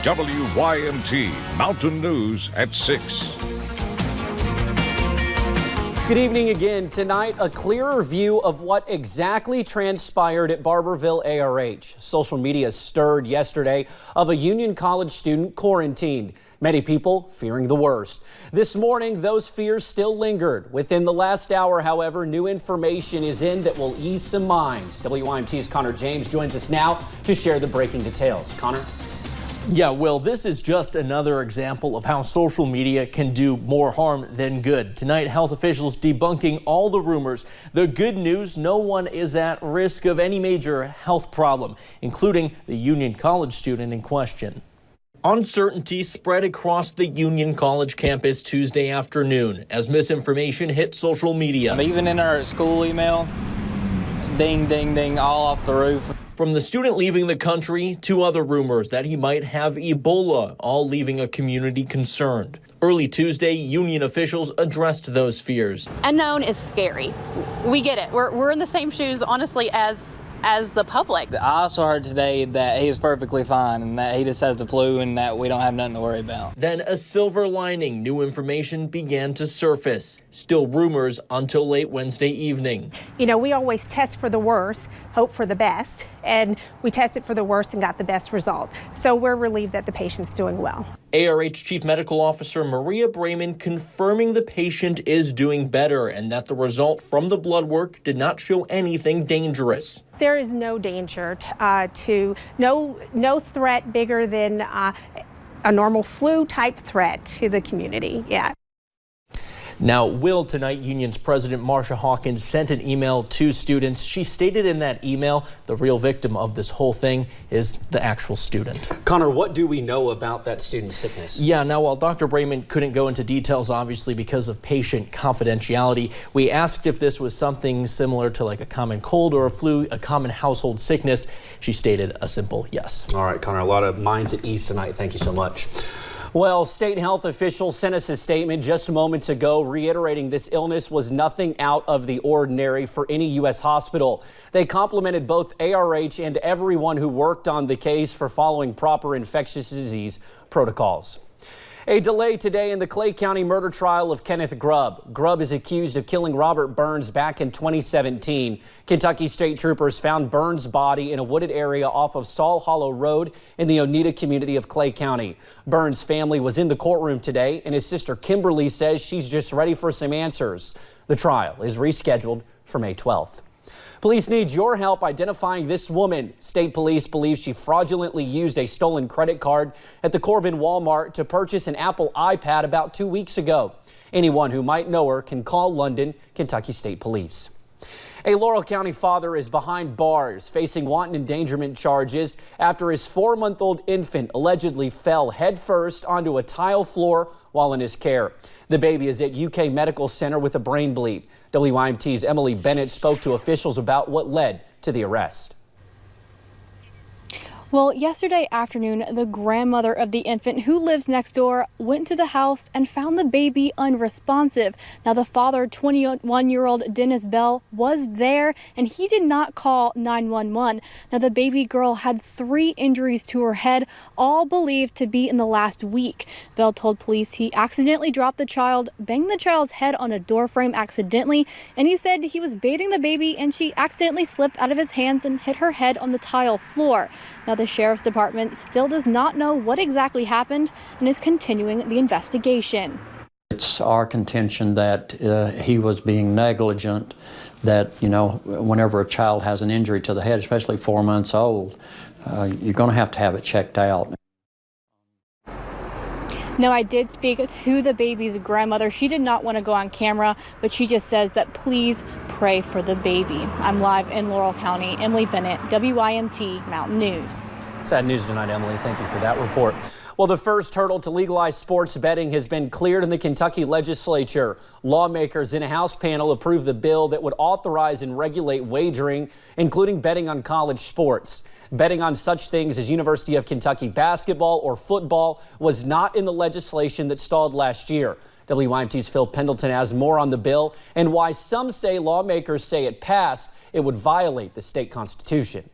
WYMT Mountain News at 6. Good evening again. Tonight, a clearer view of what exactly transpired at Barberville ARH. Social media stirred yesterday of a Union College student quarantined. Many people fearing the worst. This morning, those fears still lingered. Within the last hour, however, new information is in that will ease some minds. WYMT's Connor James joins us now to share the breaking details. Connor? Yeah, Will, this is just another example of how social media can do more harm than good. Tonight, health officials debunking all the rumors. The good news, no one is at risk of any major health problem, including the Union College student in question. Uncertainty spread across the Union College campus Tuesday afternoon as misinformation hit social media. Even in our school email, ding, ding, ding, all off the roof. From the student leaving the country to other rumors that he might have Ebola, all leaving a community concerned. Early Tuesday, Union officials addressed those fears. Unknown is scary. We get it. We're in the same shoes, honestly, as the public. I also heard today that he is perfectly fine and that he just has the flu and that we don't have nothing to worry about. Then a silver lining, new information began to surface. Still rumors until late Wednesday evening. You know, we always test for the worst, hope for the best, and we tested for the worst and got the best result. So we're relieved that the patient's doing well. ARH Chief Medical Officer Maria Brayman confirming the patient is doing better and that the result from the blood work did not show anything dangerous. There is no danger no threat bigger than a normal flu type threat to the community. Yeah. Now, Will, tonight, Union's President Marsha Hawkins sent an email to students. She stated in that email the real victim of this whole thing is the actual student. Connor, what do we know about that student's sickness? Yeah, now, while Dr. Brayman couldn't go into details, obviously, because of patient confidentiality, we asked if this was something similar to like a common cold or a flu, a common household sickness. She stated a simple yes. All right, Connor, a lot of minds at ease tonight. Thank you so much. Well, state health officials sent us a statement just moments ago reiterating this illness was nothing out of the ordinary for any U.S. hospital. They complimented both ARH and everyone who worked on the case for following proper infectious disease protocols. A delay today in the Clay County murder trial of Kenneth Grubb. Grubb is accused of killing Robert Burns back in 2017. Kentucky state troopers found Burns' body in a wooded area off of Saul Hollow Road in the Oneida community of Clay County. Burns' family was in the courtroom today, and his sister Kimberly says she's just ready for some answers. The trial is rescheduled for May 12th. Police need your help identifying this woman. State police believe she fraudulently used a stolen credit card at the Corbin Walmart to purchase an Apple iPad about 2 weeks ago. Anyone who might know her can call London, Kentucky State Police. A Laurel County father is behind bars facing wanton endangerment charges after his 4-month-old infant allegedly fell headfirst onto a tile floor while in his care. The baby is at UK Medical Center with a brain bleed. WYMT's Emily Bennett spoke to officials about what led to the arrest. Well, yesterday afternoon, the grandmother of the infant who lives next door went to the house and found the baby unresponsive. Now, the father, 21-year-old Dennis Bell, was there and he did not call 911. Now, the baby girl had 3 injuries to her head, all believed to be in the last week. Bell told police he accidentally dropped the child, banged the child's head on a door frame accidentally, and he said he was bathing the baby and she accidentally slipped out of his hands and hit her head on the tile floor. Now, the sheriff's department still does not know what exactly happened and is continuing the investigation. It's our contention that he was being negligent, that, you know, whenever a child has an injury to the head, especially 4 months old, you're going to have it checked out. Now, I did speak to the baby's grandmother. She did not want to go on camera, but she just says that please pray for the baby. I'm live in Laurel County. Emily Bennett, WYMT Mountain News. Sad news tonight, Emily. Thank you for that report. Well, the first hurdle to legalize sports betting has been cleared in the Kentucky legislature. Lawmakers in a House panel approved the bill that would authorize and regulate wagering, including betting on college sports. Betting on such things as University of Kentucky basketball or football was not in the legislation that stalled last year. WYMT's Phil Pendleton has more on the bill and why some say lawmakers say it passed, it would violate the state constitution.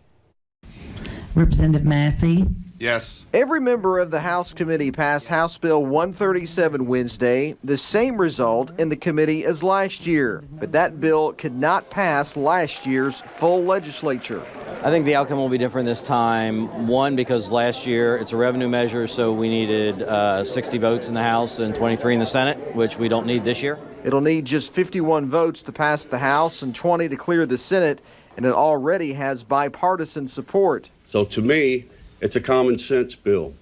Representative Massey. Yes. Every member of the House committee passed House Bill 137 Wednesday, the same result in the committee as last year. But that bill could not pass last year's full legislature. I think the outcome will be different this time. One, because last year it's a revenue measure, so we needed 60 votes in the House and 23 in the Senate, which we don't need this year. It'll need just 51 votes to pass the House and 20 to clear the Senate, and it already has bipartisan support. So to me, it's a common sense bill,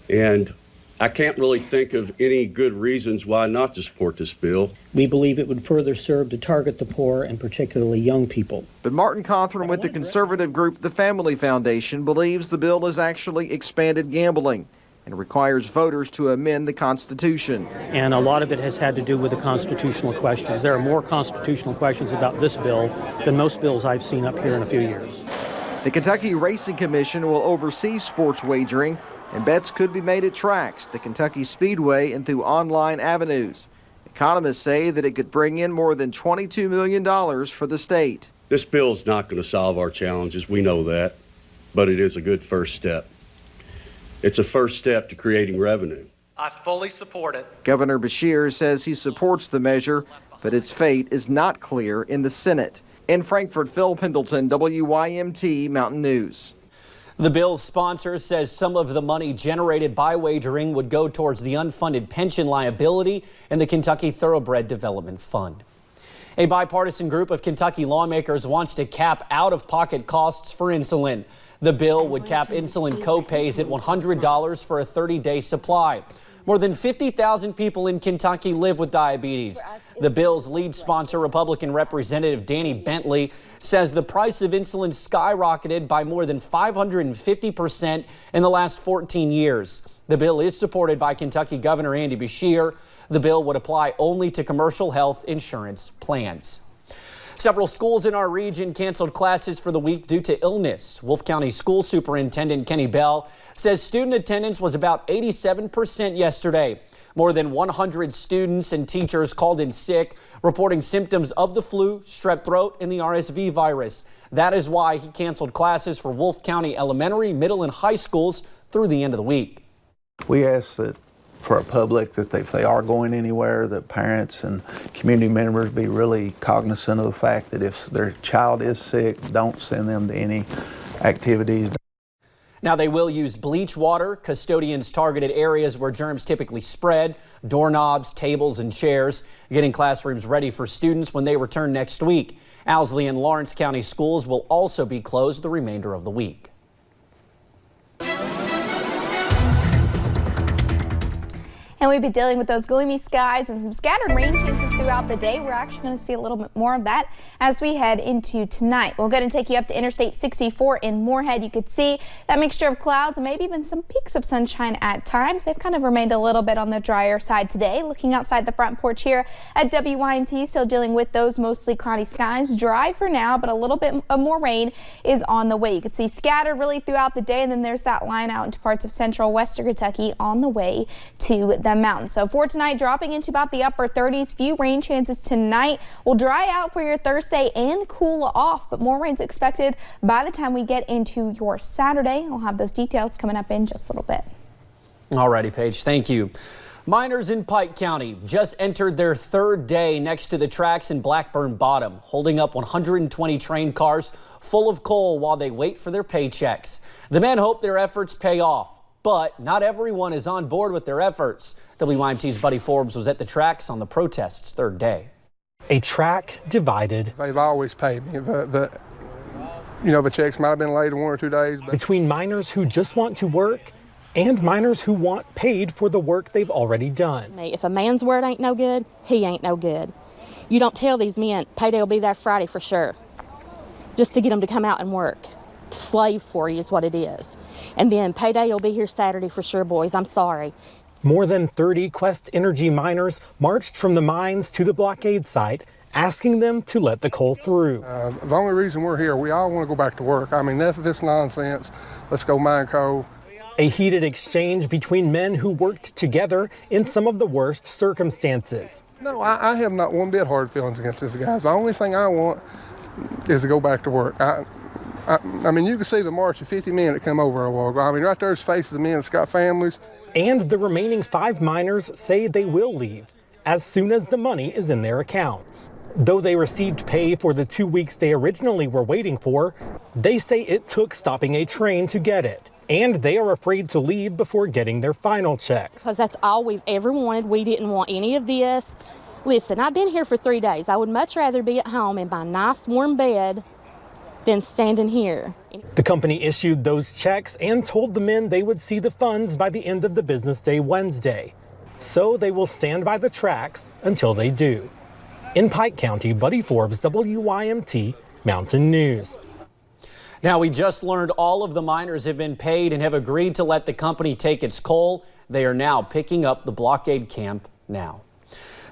and I can't really think of any good reasons why not to support this bill. We believe it would further serve to target the poor and particularly young people. But Martin Cawthron with the conservative group The Family Foundation believes the bill has actually expanded gambling and requires voters to amend the Constitution. And a lot of it has had to do with the constitutional questions. There are more constitutional questions about this bill than most bills I've seen up here in a few years. The Kentucky Racing Commission will oversee sports wagering, and bets could be made at tracks, the Kentucky Speedway, and through online avenues. Economists say that it could bring in more than $22 million for the state. This bill is not going to solve our challenges, we know that, but it is a good first step. It's a first step to creating revenue. I fully support it. Governor Beshear says he supports the measure, but its fate is not clear in the Senate. In Frankfort, Phil Pendleton, WYMT Mountain News. The bill's sponsor says some of the money generated by wagering would go towards the unfunded pension liability in the Kentucky Thoroughbred Development Fund. A bipartisan group of Kentucky lawmakers wants to cap out-of-pocket costs for insulin. The bill would cap insulin co-pays at $100 for a 30-day supply. More than 50,000 people in Kentucky live with diabetes. The bill's lead sponsor, Republican Representative Danny Bentley, says the price of insulin skyrocketed by more than 550% in the last 14 years. The bill is supported by Kentucky Governor Andy Beshear. The bill would apply only to commercial health insurance plans. Several schools in our region canceled classes for the week due to illness. Wolfe County School Superintendent Kenny Bell says student attendance was about 87% yesterday. More than 100 students and teachers called in sick, reporting symptoms of the flu, strep throat, and the RSV virus. That is why he canceled classes for Wolfe County elementary, middle, and high schools through the end of the week. We ask that for our public that if they are going anywhere, that parents and community members be really cognizant of the fact that if their child is sick, don't send them to any activities. Now they will use bleach water. Custodians targeted areas where germs typically spread, doorknobs, tables, and chairs, getting classrooms ready for students when they return next week. Owsley and Lawrence County schools will also be closed the remainder of the week. And we've been dealing with those gloomy skies and some scattered rain chances throughout the day. We're actually going to see a little bit more of that as we head into tonight. We're going to take you up to Interstate 64 in Moorhead. You could see that mixture of clouds and maybe even some peaks of sunshine at times. They've kind of remained a little bit on the drier side today. Looking outside the front porch here at WYMT, still dealing with those mostly cloudy skies. Dry for now, but a little bit more rain is on the way. You could see scattered really throughout the day, and then there's that line out into parts of central western Kentucky on the way to the mountains. So for tonight, dropping into about the upper 30s. Few rain chances tonight. Will dry out for your Thursday and cool off, but more rain's expected by the time we get into your Saturday. I'll have those details coming up in just a little bit. Alrighty, Paige, thank you. Miners in Pike County just entered their third day next to the tracks in Blackburn Bottom, holding up 120 train cars full of coal while they wait for their paychecks. The men hope their efforts pay off. But not everyone is on board with their efforts. WYMT's Buddy Forbes was at the tracks on the protest's third day. A track divided. They've always paid me. The checks might have been late 1 or 2 days. But between miners who just want to work and miners who want paid for the work they've already done. If a man's word ain't no good, he ain't no good. You don't tell these men payday will be there Friday for sure, just to get them to come out and work. Slave for you is what it is. And then payday will be here Saturday for sure, boys. I'm sorry. More than 30 Quest Energy miners marched from the mines to the blockade site, asking them to let the coal through. The only reason we're here, we all want to go back to work. I mean, enough of this nonsense. Let's go mine coal. A heated exchange between men who worked together in some of the worst circumstances. No, I have not one bit hard feelings against these guys. The only thing I want is to go back to work. I mean, you can see the march of 50 men that come over a while ago. I mean, right there's faces of men that's got families. And the remaining 5 miners say they will leave as soon as the money is in their accounts. Though they received pay for the 2 weeks they originally were waiting for, they say it took stopping a train to get it. And they are afraid to leave before getting their final checks. Because that's all we've ever wanted. We didn't want any of this. Listen, I've been here for 3 days. I would much rather be at home in my nice warm bed than standing here. The company issued those checks and told the men they would see the funds by the end of the business day Wednesday. So they will stand by the tracks until they do. In Pike County, Buddy Forbes, WYMT Mountain News. Now, we just learned all of the miners have been paid and have agreed to let the company take its coal. They are now picking up the blockade camp now.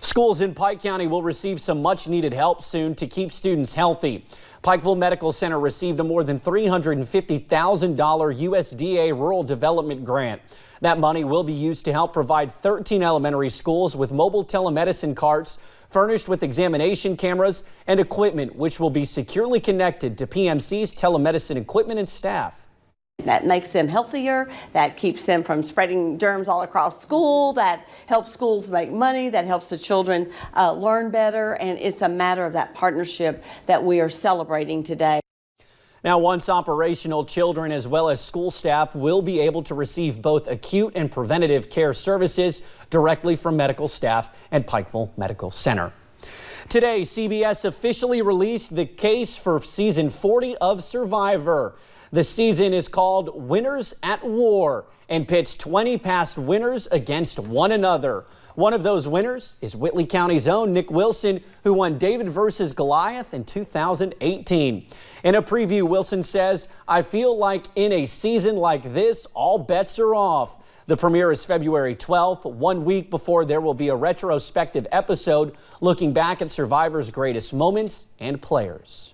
Schools in Pike County will receive some much needed help soon to keep students healthy. Pikeville Medical Center received a more than $350,000 USDA Rural Development Grant. That money will be used to help provide 13 elementary schools with mobile telemedicine carts furnished with examination cameras and equipment which will be securely connected to PMC's telemedicine equipment and staff. That makes them healthier, that keeps them from spreading germs all across school, that helps schools make money, that helps the children learn better, and it's a matter of that partnership that we are celebrating today. Now, once operational, children as well as school staff will be able to receive both acute and preventative care services directly from medical staff at Pikeville Medical Center. Today, CBS officially released the case for season 40 of Survivor. The season is called Winners at War and pits 20 past winners against one another. One of those winners is Whitley County's own Nick Wilson, who won David versus Goliath in 2018. In a preview, Wilson says, "I feel like in a season like this, all bets are off." The premiere is February 12th, 1 week before there will be a retrospective episode looking back at Survivor's greatest moments and players.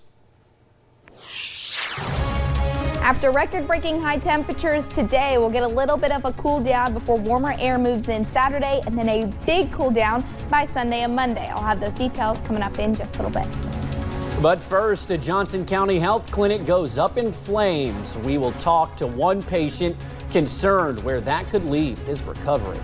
After record-breaking high temperatures today, we'll get a little bit of a cool down before warmer air moves in Saturday and then a big cool down by Sunday and Monday. I'll have those details coming up in just a little bit. But first, a Johnson County health clinic goes up in flames. We will talk to one patient concerned where that could lead his recovery.